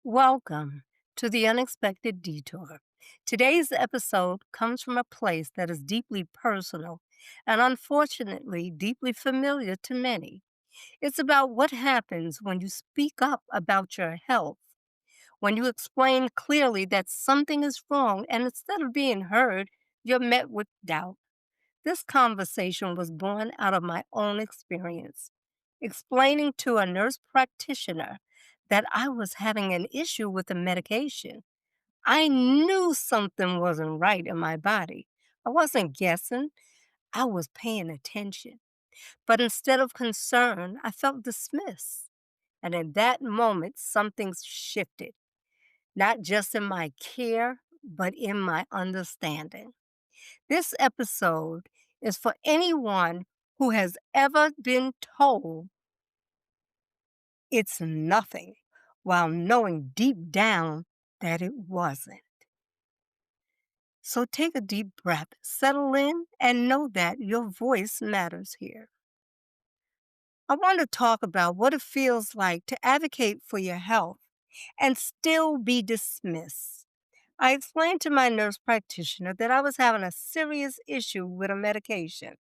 Welcome to the Unexpected Detour. Today's episode comes from a place that is deeply personal and unfortunately deeply familiar to many. It's about what happens when you speak up about your health, when you explain clearly that something is wrong, and instead of being heard, you're met with doubt. This conversation was born out of my own experience, explaining to a nurse practitioner that I was having an issue with the medication. I knew something wasn't right in my body. I wasn't guessing, I was paying attention. But instead of concern, I felt dismissed. And in that moment, something shifted, not just in my care, but in my understanding. This episode is for anyone who has ever been told it's nothing while knowing deep down that it wasn't. So take a deep breath, settle in, and know that your voice matters here. I want to talk about what it feels like to advocate for your health and still be dismissed. I explained to my nurse practitioner that I was having a serious issue with a medication.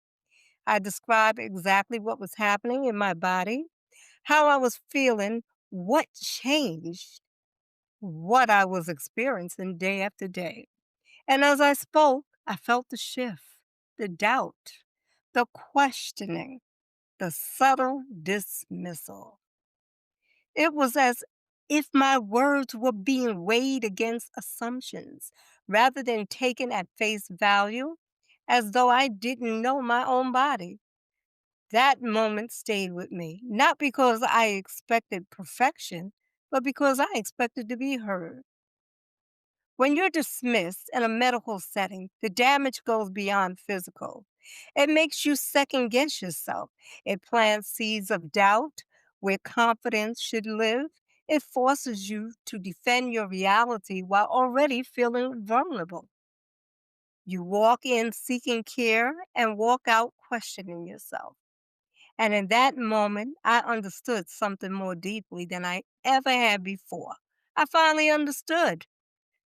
I described exactly what was happening in my body, how I was feeling, what changed, what I was experiencing day after day. And as I spoke, I felt the shift, the doubt, the questioning, the subtle dismissal. It was as if my words were being weighed against assumptions rather than taken at face value, as though I didn't know my own body. That moment stayed with me, not because I expected perfection, but because I expected to be heard. When you're dismissed in a medical setting, the damage goes beyond physical. It makes you second guess yourself. It plants seeds of doubt where confidence should live. It forces you to defend your reality while already feeling vulnerable. You walk in seeking care and walk out questioning yourself. And in that moment, I understood something more deeply than I ever had before. I finally understood.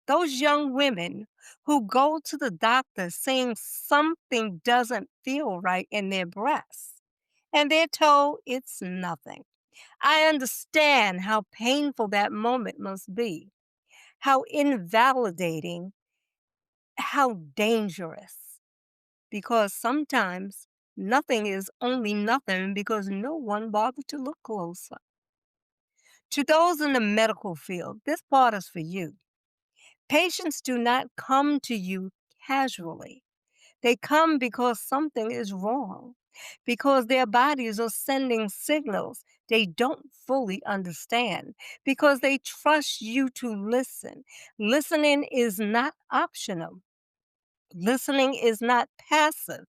Those young women who go to the doctor saying something doesn't feel right in their breasts, and they're told it's nothing. I understand how painful that moment must be, how invalidating, how dangerous, because sometimes nothing is only nothing because no one bothered to look closer. To those in the medical field, this part is for you. Patients do not come to you casually. They come because something is wrong, because their bodies are sending signals they don't fully understand, because they trust you to listen. Listening is not optional. Listening is not passive.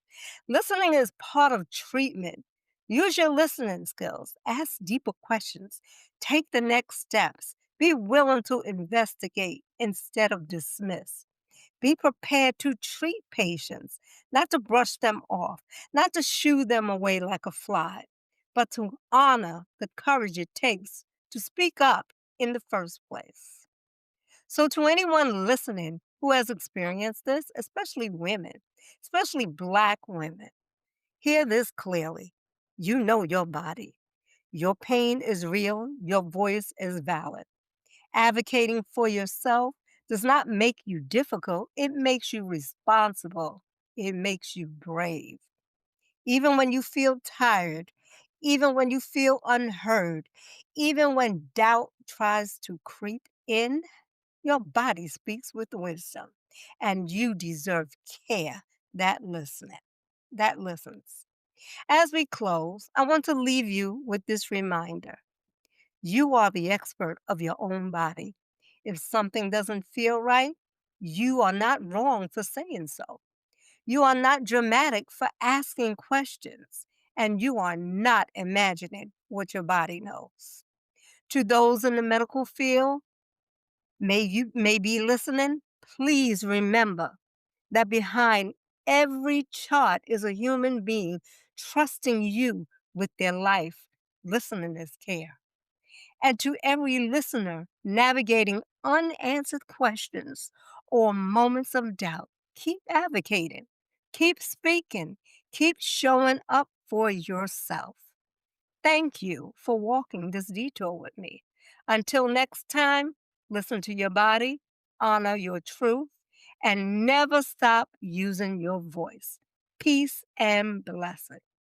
Listening is part of treatment. Use your listening skills. Ask deeper questions. Take the next steps. Be willing to investigate instead of dismiss. Be prepared to treat patients, not to brush them off, not to shoo them away like a fly, but to honor the courage it takes to speak up in the first place. So, to anyone listening who has experienced this, especially women, especially Black women, hear this clearly. You know your body. Your pain is real. Your voice is valid. Advocating for yourself does not make you difficult, it makes you responsible. It makes you brave. Even when you feel tired, even when you feel unheard, even when doubt tries to creep in, your body speaks with wisdom, and you deserve care that listens. As we close, I want to leave you with this reminder. You are the expert of your own body. If something doesn't feel right, you are not wrong for saying so. You are not dramatic for asking questions, and you are not imagining what your body knows. To those in the medical field, may be listening, please remember that behind every chart is a human being trusting you with their life. Listening is care. And to every listener navigating unanswered questions or moments of doubt, keep advocating, keep speaking, keep showing up for yourself. Thank you for walking this detour with me. Until next time, listen to your body, honor your truth, and never stop using your voice. Peace and blessings.